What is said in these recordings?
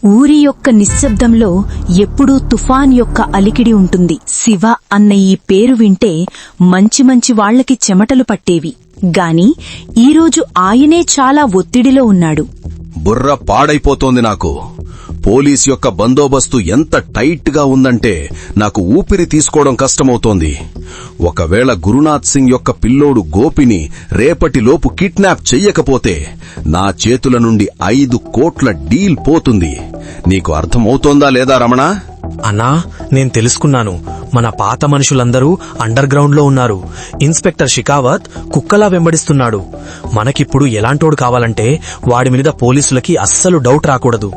ఊరి యొక్క నిశ్శబ్దంలో ఎప్పుడూ తుఫాన్ యొక్క అలికిడి ఉంటుంది. శివ అన్న ఈ పేరు వింటే మంచి మంచి వాళ్లకి చెమటలు పట్టేవి. గాని ఈరోజు ఆయనే చాలా ఒత్తిడిలో ఉన్నాడు. బుర్ర పాడైపోతోంది నాకు. పోలీస్ యొక్క బందోబస్తు ఎంత టైట్ గా ఉందంటే నాకు ఊపిరి తీసుకోవడం కష్టమవుతోంది. ఒకవేళ గురునాథ్ సింగ్ యొక్క పిల్లోడు గోపిని రేపటిలోపు కిడ్నాప్ చెయ్యకపోతే నా చేతుల నుండి 5 కోట్ల డీల్ పోతుంది. నీకు అర్థమవుతోందా లేదా రమణ? అన్నా, నేను తెలుసుకున్నాను. మన పాత మనుషులందరూ అండర్ గ్రౌండ్ లో ఉన్నారు. ఇన్స్పెక్టర్ షికావత్ కుక్కలా వెంబడిస్తున్నాడు. మనకిప్పుడు ఎలాంటోడు కావాలంటే వాడి మీద పోలీసులకి అస్సలు డౌట్ రాకూడదు.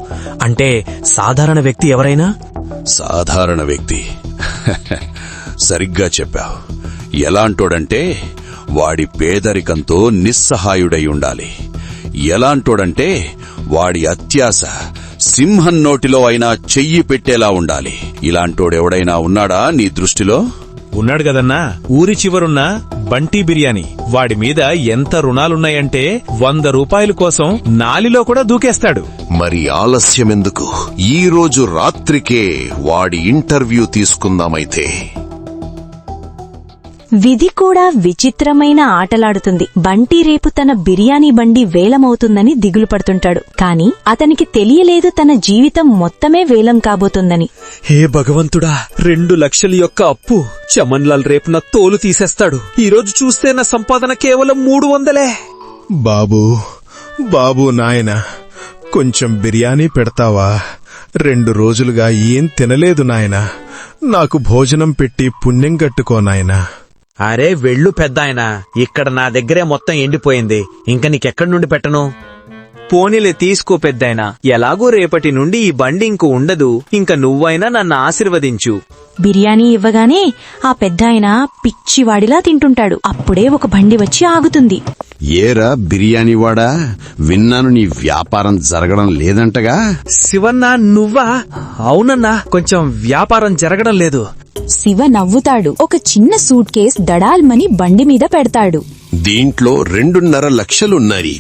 అంటే సాధారణ వ్యక్తి ఎవరైనా. సాధారణ వ్యక్తి సరిగ్గా చెప్పావు. ఎలాంటోడంటే వాడి పేదరికంతో నిస్సహాయుడై ఉండాలి. ఎలాంటోడంటే వాడి అత్యాశ సింహం నోటిలో అయినా చెయ్యి పెట్టేలా ఉండాలి. ఇలాంటోడెవడైనా ఉన్నాడా నీ దృష్టిలో? ఉన్నాడు గదన్నా, ఊరి చివరున్న బంటీ బిర్యానీ. వాడి మీద ఎంత రుణాలున్నాయంటే 100 రూపాయల కోసం నాలిలో కూడా దూకేస్తాడు. మరి ఆలస్యమెందుకు? ఈ రోజు రాత్రికే వాడి ఇంటర్వ్యూ తీసుకుందామైతే. విధి కూడా విచిత్రమైన ఆటలాడుతుంది. బంటి రేపు తన బిర్యానీ బండి వేలమవుతుందని దిగులు పడుతుంటాడు. కాని అతనికి తెలియలేదు తన జీవితం మొత్తమే వేలం కాబోతుందని. హే భగవంతుడా, 2 లక్షల యొక్క అప్పు. చమన్లాల్ రేపు నా తోలు తీసేస్తాడు. ఈరోజు చూస్తే నా సంపాదన కేవలం 300. బాబూ నాయనా, కొంచెం బిర్యానీ పెడతావా? 2 రోజులుగా ఏం తినలేదు నాయనా. నాకు భోజనం పెట్టి పుణ్యం కట్టుకో నాయనా. అరే వెళ్ళు పెద్దాయనా, ఇక్కడ నా దగ్గరే మొత్తం ఎండిపోయింది. ఇంక నీకెక్కడి నుండి పెట్టను? పోనీలే తీసుకో పెద్దాయనా. ఎలాగూ రేపటి నుండి ఈ బండి ఇంక ఉండదు. ఇంక నువ్వైనా నన్ను ఆశీర్వదించు. బిర్యానీ ఇవ్వగానే ఆ పెద్దాయన పిచ్చివాడిలా తింటుంటాడు. అప్పుడే ఒక బండి వచ్చి ఆగుతుంది. ఏరా బిర్యానీ వాడా, విన్నాను నీ వ్యాపారం జరగడం లేదంటగా. శివన్న నువ్వా? అవునన్నా, కొంచెం వ్యాపారం జరగడం లేదు. శివ నవ్వుతాడు. ఒక చిన్న సూట్ కేస్ దడాల్మని బండి మీద పెడతాడు. దీంట్లో 2.5 లక్షలున్నాయి.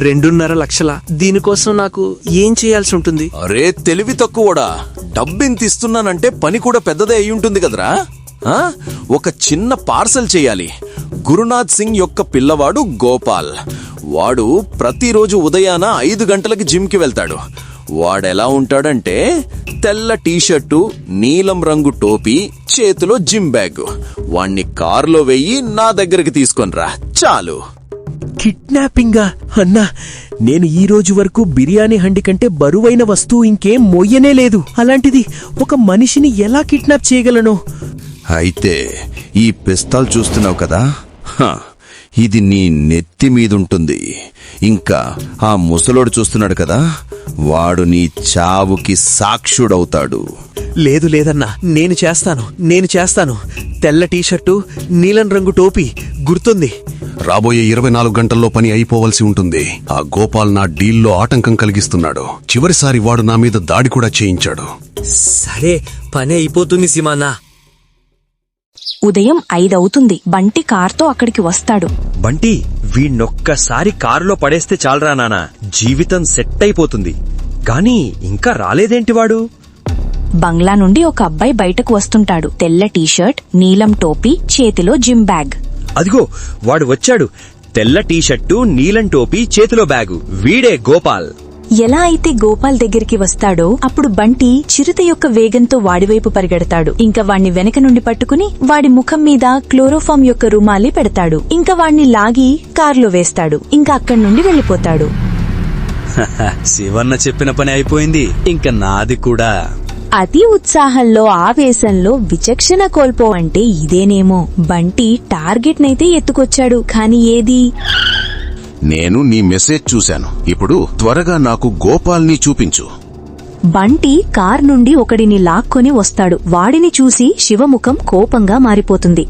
2.5 లక్షల? దీనికోసం నాకు ఏం చేయాల్సి ఉంటుంది? అరే తెలివి తక్కువడా, డబ్బింత ఇస్తున్నానంటే పని కూడా పెద్దదే అయ్యుంటుంది కదరా. ఒక చిన్న పార్సల్ చెయ్యాలి. గురునాథ్ సింగ్ యొక్క పిల్లవాడు గోపాల్. వాడు ప్రతిరోజు ఉదయాన 5 గంటలకి జిమ్కి వెళ్తాడు. వాడెలా ఉంటాడంటే తెల్ల టీషర్టు, నీలం రంగు టోపీ, చేతిలో జిమ్ బ్యాగ్. వాణ్ణి కారులో వెయ్యి నా దగ్గరికి తీసుకొనిరా చాలు. కిడ్నాపింగా? అన్నా, నేను ఈ రోజు వరకు బిర్యానీ హండి కంటే బరువైన వస్తువు ఇంకేం మొయ్యనే లేదు. అలాంటిది ఒక మనిషిని ఎలా కిడ్నాప్ చేయగలను? అయితే ఈ పిస్తాల్ చూస్తున్నావు కదా, ఇది నీ నెత్తి మీదుంటుంది. ఇంకా ఆ ముసలోడు చూస్తున్నాడు కదా, వాడు నీ చావుకి సాక్షుడవుతాడు. లేదు లేదన్నా, నేను చేస్తాను. తెల్ల టీషర్టు, నీలం రంగు టోపీ గుర్తుంది. రాబోయే 24 గంటల్లో పని అయిపోవలసి ఉంటుంది. ఆ గోపాల్ నా డీల్లో ఆటంకం కలిగిస్తున్నాడు. చివరిసారి వాడు నా మీద దాడి కూడా చేయించాడు. సరే, పని అయిపోతుంది సిమానా. ఉదయం 5 అవుతుంది. బంటి కార్తో అక్కడికి వస్తాడు. బంటి, వీణ్ణొక్కసారి కారులో పడేస్తే చాలరా నానా, జీవితం సెట్ అయిపోతుంది. గాని ఇంకా రాలేదేంటి వాడు? బంగ్లా నుండి ఒక అబ్బాయి బయటకు వస్తుంటాడు. తెల్ల టీషర్ట్, నీలం టోపీ, చేతిలో జిమ్ బ్యాగ్. అదిగో వాడు వచ్చాడు. తెల్ల టీషర్టు, నీలం టోపీ, చేతిలో బ్యాగు. వీడే గోపాల్. ఎలా అయితే గోపాల్ దగ్గరికి వస్తాడో అప్పుడు బంటి చిరుత యొక్క వేగంతో వాడివైపు పరిగెడతాడు. ఇంకా వాణ్ణి వెనక నుండి పట్టుకుని వాడి ముఖం మీద క్లోరోఫామ్ యొక్క రుమాలి పెడతాడు. ఇంకా వాణ్ణి లాగి కారులో వేస్తాడు. ఇంకా అక్కడి నుండి వెళ్లిపోతాడు. శివన్న చెప్పిన పని అయిపోయింది, ఇంకా నాది కూడా. అతి ఉత్సాహంలో, ఆవేశంలో విచక్షణ కోల్పో అంటే ఇదేనేమో. బంటి టార్గెట్ నైతే ఎత్తుకొచ్చాడు. కాని ఏది? నేను నీ మెసేజ్ చూశాను. ఇప్పుడు త్వరగా నాకు గోపాల్ని చూపించు. బంటి కార్ నుండి ఒకడిని లాక్కొని వస్తాడు. వాడిని చూసి శివముఖం కోపంగా మారిపోతుంది.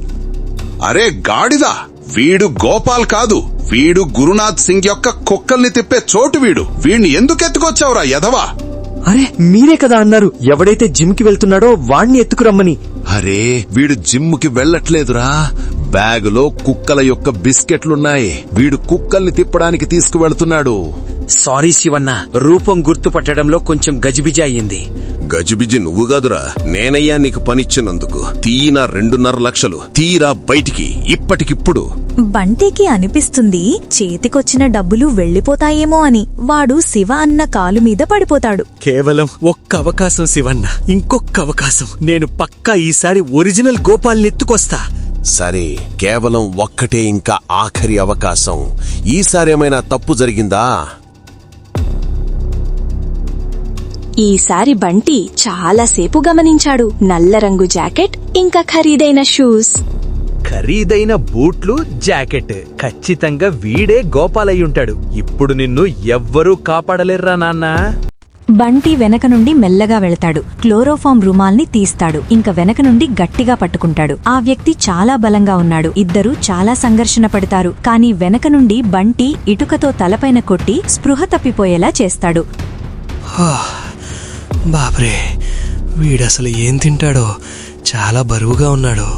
అరే గాడిదా, వీడు గోపాల్ కాదు, వీడు గురునాథ్ సింగ్ యొక్క కుక్కల్ని తిప్పే చోటు వీడు. వీణ్ణి ఎందుకెత్తుకొచ్చావురా యదవా? అరే మీరే కదా అన్నారు ఎవడైతే జిమ్ కి వెళ్తున్నాడో వాణ్ణి ఎత్తుకురమ్మని. అరే వీడు జిమ్ముకి వెళ్లట్లేదురా, బ్యాగులో కుక్కల యొక్క బిస్కెట్లున్నాయి. వీడు కుక్కల్ని తిప్పడానికి తీసుకువెళ్తున్నాడు. సారీ శివన్న, రూపం గుర్తుపట్టడంలో కొంచెం గజిబిజి అయ్యింది. గజిబిజి నువ్వు కాదురా, నేనయ్యా నీకు పనిచ్చినందుకు. తీరా 2.5 లక్షలు, తీరా బయటికి ఇప్పటికిప్పుడు. బంటికి అనిపిస్తుంది చేతికొచ్చిన డబ్బులు వెళ్లిపోతాయేమో అని. వాడు శివ అన్న కాలు మీద పడిపోతాడు. కేవలం ఒక్క అవకాశం శివన్న, ఇంకొక్క అవకాశం. నేను పక్కా ఈసారి ఒరిజినల్ గోపాల్ని ఎత్తుకొస్తా. సరే, కేవలం ఒక్కటే ఇంకా ఆఖరి అవకాశం. ఈసారేమైనా తప్పు జరిగిందా? ఈసారి బంటి చాలాసేపు గమనించాడు. నల్ల రంగు జాకెట్, ఇంకా ఖరీదైన షూస్. ఖరీదైన బూట్లు, జాకెట్. ఖచ్చితంగా వీడే గోపాలయ్యుంటాడు. ఇప్పుడు నిన్ను ఎవ్వరూ కాపాడలేర్రా నాన్నా. బంటి వెనక నుండి మెల్లగా వెళతాడు. క్లోరోఫామ్ రుమాల్ని తీస్తాడు. ఇంక వెనక నుండి గట్టిగా పట్టుకుంటాడు. ఆ వ్యక్తి చాలా బలంగా ఉన్నాడు. ఇద్దరూ చాలా సంఘర్షణ పడతారు. కాని వెనక నుండి బంటి ఇటుకతో తలపైన కొట్టి స్పృహ తప్పిపోయేలా చేస్తాడు. బాబ్రే, వీడసలు ఏం తింటాడో, చాలా బరువుగా ఉన్నాడు.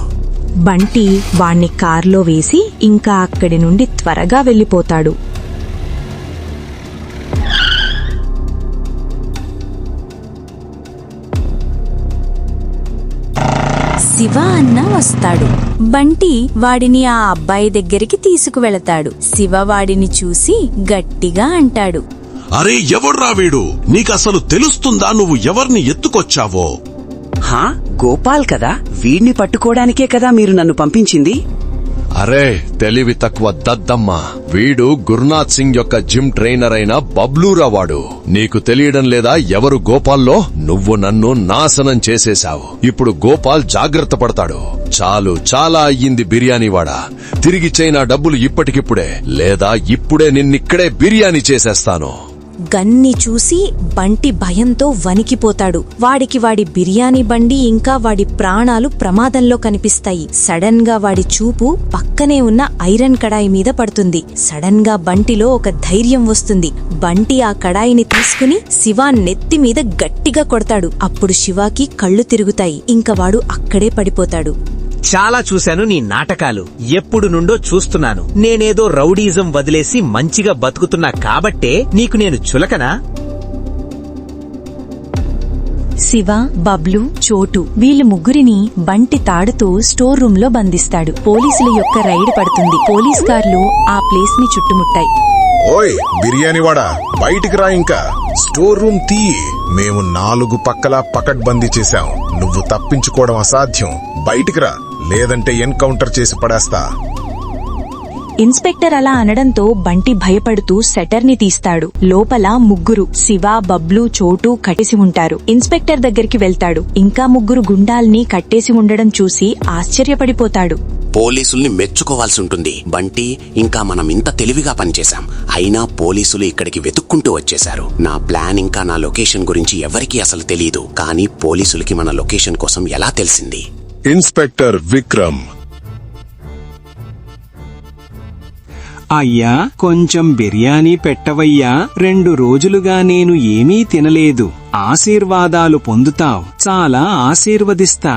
బంటి వాణ్ణి కార్లో వేసి ఇంకా అక్కడి నుండి త్వరగా వెళ్ళిపోతాడు. శివ అన్న వస్తాడు. బంటి వాడిని ఆ అబ్బాయి దగ్గరికి తీసుకువెళతాడు. శివ వాడిని చూసి గట్టిగా అంటాడు, అరే ఎవడ్రా వీడు? నీకసలు తెలుస్తుందా నువ్వు ఎవర్ని ఎత్తుకొచ్చావో? హా, గోపాల్ కదా, వీణ్ణి పట్టుకోవడానికే కదా మీరు నన్ను పంపించింది. అరే తెలివి తక్కువ దద్దమ్మ, వీడు గురునాథ్ సింగ్ యొక్క జిమ్ ట్రైనర్ అయిన బబ్లూరా వాడు. నీకు తెలియడం లేదా ఎవరు గోపాల్లో? నువ్వు నన్ను నాశనం చేసేశావు. ఇప్పుడు గోపాల్ జాగ్రత్త పడతాడు. చాలు, చాలా అయ్యింది బిర్యానీ వాడా. తిరిగి చైనా డబ్బులు ఇప్పటికిప్పుడే, లేదా ఇప్పుడే నిన్నిక్కడే బిర్యానీ చేసేస్తాను. గన్ని చూసి బంటి భయంతో వణికిపోతాడు. వాడికి వాడి బిర్యానీ బండి ఇంకా వాడి ప్రాణాలు ప్రమాదంలో కనిపిస్తాయి. సడన్ గా వాడి చూపు పక్కనే ఉన్న ఐరన్ కడాయి మీద పడుతుంది. సడన్ గా బంటిలో ఒక ధైర్యం వస్తుంది. బంటి ఆ కడాయిని తీసుకుని శివ నెత్తి మీద గట్టిగా కొడతాడు. అప్పుడు శివాకి కళ్ళు తిరుగుతాయి. ఇంక వాడు అక్కడే పడిపోతాడు. చాలా చూశాను నీ నాటకాలు. ఎప్పుడు నుండో చూస్తున్నాను. నేనేదో రౌడీజం వదిలేసి మంచిగా బతుకుతున్నా కాబట్టే నీకు నేను చులకనా? శివ, బబ్లు, చోటు వీళ్ళు ముగ్గురిని బంటి తాడుతో స్టోర్ రూమ్ లో బంధిస్తాడు. పోలీసుల యొక్క రైడ్ పడుతుంది. పోలీస్ కార్లు ఆ ప్లేస్ ని చుట్టుముట్టాయి. ఓయ్ బిర్యానీవాడా, బయటికి రా. ఇంకా స్టోర్ రూమ్ తీ. మేము 4 పక్కలా పకడ్బందీ చేశాం. నువ్వు తప్పించుకోవడం అసాధ్యం. బయటికి రా, లేదంటే ఎన్కౌంటర్ చేసి పడేస్తా. ఇన్స్పెక్టర్ అలా అనడంతో బంటి భయపడుతూ సెటర్ ని తీస్తాడు. లోపల ముగ్గురు శివ, బబ్లు, చోటు కట్టేసి ఉంటారు. ఇన్స్పెక్టర్ దగ్గరికి వెళ్తాడు. ఇంకా ముగ్గురు గుండాల్ని కట్టేసి ఉండడం చూసి ఆశ్చర్యపడిపోతాడు. పోలీసుల్ని మెచ్చుకోవాల్సి ఉంటుంది బంటి. ఇంకా మనం ఇంత తెలివిగా పనిచేశాం, అయినా పోలీసులు ఇక్కడికి వెతుక్కుంటూ వచ్చేశారు. నా ప్లాన్ ఇంకా నా లొకేషన్ గురించి ఎవరికీ అసలు తెలీదు. కానీ పోలీసులకి మన లొకేషన్ కోసం ఎలా తెలిసింది? ఇన్స్పెక్టర్ విక్రమ్. అయ్యా, కొంచెం బిర్యానీ పెట్టవయ్యా. 2 రోజులుగా నేను ఏమీ తినలేదు. ఆశీర్వాదాలు పొందుతావ్, చాలా ఆశీర్వదిస్తా.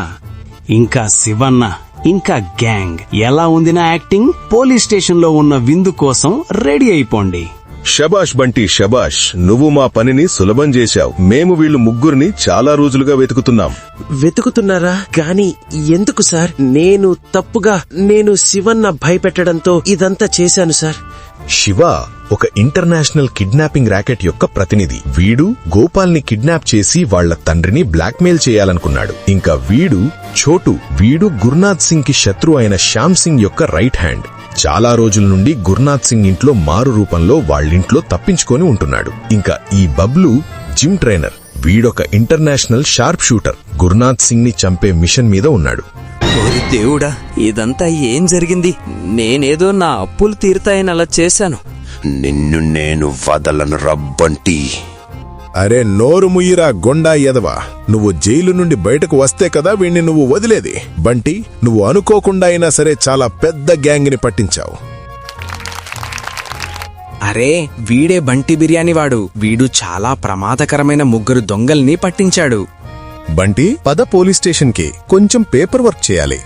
ఇంకా శివన్న, ఇంకా గ్యాంగ్, ఎలా ఉంది నా యాక్టింగ్? పోలీస్ స్టేషన్లో ఉన్న విందు కోసం రెడీ అయిపోండి. శబాష్ బంటి, శబాష్. నువ్వు మా పనిని సులభం చేశావు. మేము వీళ్ళు ముగ్గురిని చాలా రోజులుగా వెతుకుతున్నాం. వెతుకుతున్నారా? గాని ఎందుకు సార్? నేను శివన్న భయపెట్టడంతో ఇదంతా చేశాను సార్. శివ ఒక ఇంటర్నేషనల్ కిడ్నాపింగ్ ర్యాకెట్ యొక్క ప్రతినిధి. వీడు గోపాల్ని కిడ్నాప్ చేసి వాళ్ల తండ్రిని బ్లాక్మెయిల్ చేయాలనుకున్నాడు. ఇంకా వీడు చోటు. వీడు గురునాథ్ సింగ్ కి శత్రువు అయిన శ్యామ్ సింగ్ యొక్క రైట్ హ్యాండ్. చాలా రోజుల నుండి గురునాథ్ సింగ్ ఇంట్లో మారు రూపంలో వాళ్ళింట్లో తప్పించుకొని ఉంటున్నాడు. ఇంకా ఈ బబ్లు జిమ్ ట్రైనర్. వీడొక international sharp shooter. Gurunath Singh ని చంపే మిషన్ మీద ఉన్నాడు. ఓరి దేవుడా, ఇదంతా ఏం జరిగింది? నేనేదో నా అప్పులు తీరుతాయని అలా చేశాను. నిన్ను నేను వదలను రబ్బంటి. అరే నోరు ముయ్యిరా గొండా ఎదవా. నువ్వు జైలు నుండి బయటకు వస్తే కదా వీణ్ణి నువ్వు వదిలేది. బంటి, నువ్వు అనుకోకుండా అయినా సరే చాలా పెద్ద గ్యాంగ్ ని పట్టించావు. అరే, వీడే బంటి బిర్యానీ వాడు. వీడు చాలా ప్రమాదకరమైన 3 దొంగల్ని పట్టించాడు. బంటి, పద పోలీస్ స్టేషన్ కి, కొంచెం పేపర్ వర్క్ చేయాలి.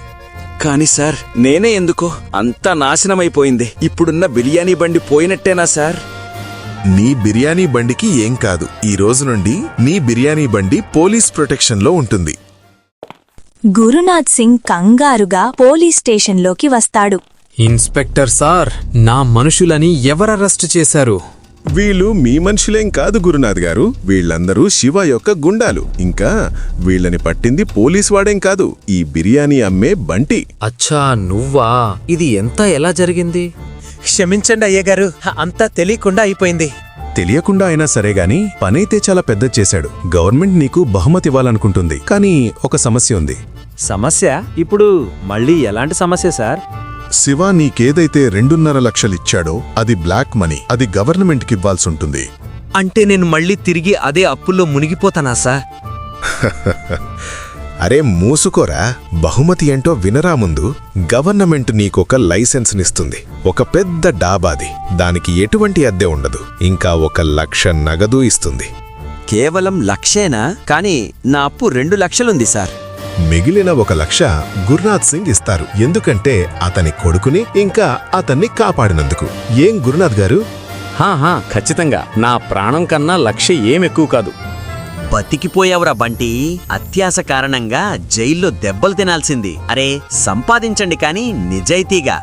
కాని సార్, నేనే ఎందుకో? అంతా నాశనమైపోయింది. ఇప్పుడున్న బిర్యానీ బండి పోయినట్టేనా సార్? నీ బిర్యానీ బండికి ఏం కాదు. ఈ రోజు నుండి నీ బిర్యానీ బండి పోలీస్ ప్రొటెక్షన్లో ఉంటుంది. గురునాథ్ సింగ్ కంగారుగా పోలీస్ స్టేషన్లోకి వస్తాడు. ఇన్స్పెక్టర్ సార్, నా మనుషులని ఎవరు అరెస్టు చేశారు? వీళ్ళు మీ మనుషులేం కాదు గురునాథ్ గారు. వీళ్ళందరూ శివ యొక్క గుండాలు. ఇంకా వీళ్ళని పట్టింది పోలీస్ వాడేం కాదు, ఈ బిర్యానీ అమ్మే బంటి. అచ్చా, నువ్వా? ఇది ఎలా జరిగింది? క్షమించండి అయ్యగారు, అంతా తెలియకుండా అయిపోయింది. తెలియకుండా అయినా సరే గాని పనైతే చాలా పెద్ద చేశాడు. గవర్నమెంట్ నీకు బహుమతి ఇవ్వాలనుకుంటుంది, కానీ ఒక సమస్య ఉంది. సమస్య? ఇప్పుడు మళ్ళీ ఎలాంటి సమస్య సార్? శివ నీకేదైతే 2.5 లక్షలిచ్చాడో అది బ్లాక్ మనీ. అది గవర్నమెంట్కి ఇవ్వాల్సుంటుంది. అంటే నేను మళ్ళీ తిరిగి అదే అప్పుల్లో మునిగిపోతానా సార్? అరే మూసుకోరా, బహుమతి ఏంటో వినరా ముందు. గవర్నమెంట్ నీకొక లైసెన్స్నిస్తుంది, ఒక పెద్ద డాబాది. దానికి ఎటువంటి అద్దె ఉండదు. ఇంకా 1 లక్ష నగదు ఇస్తుంది. కేవలం 1 లక్షేనా? కానీ నా అప్పు 2 లక్షలుంది సార్. మిగిలిన 1 లక్ష గురునాథ్ సింగ్ ఇస్తారు, ఎందుకంటే అతని కొడుకుని ఇంకా అతన్ని కాపాడినందుకు. ఏం గురునాథ్ గారు? ఖచ్చితంగా. నా ప్రాణం కన్నా 1 లక్ష ఏం ఎక్కువ కాదు. బతికిపోయావురా బంటి. అత్యాశ కారణంగా జైల్లో దెబ్బలు తినాల్సింది. అరే సంపాదించండి కానీ నిజాయితీగా.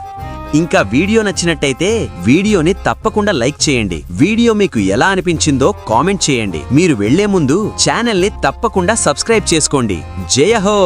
ఇంకా వీడియో నచ్చినట్టయితే వీడియోని తప్పకుండా లైక్ చేయండి. వీడియో మీకు ఎలా అనిపించిందో కామెంట్ చేయండి. మీరు వెళ్లే ముందు ఛానల్ని తప్పకుండా సబ్స్క్రైబ్ చేసుకోండి. జయ హో.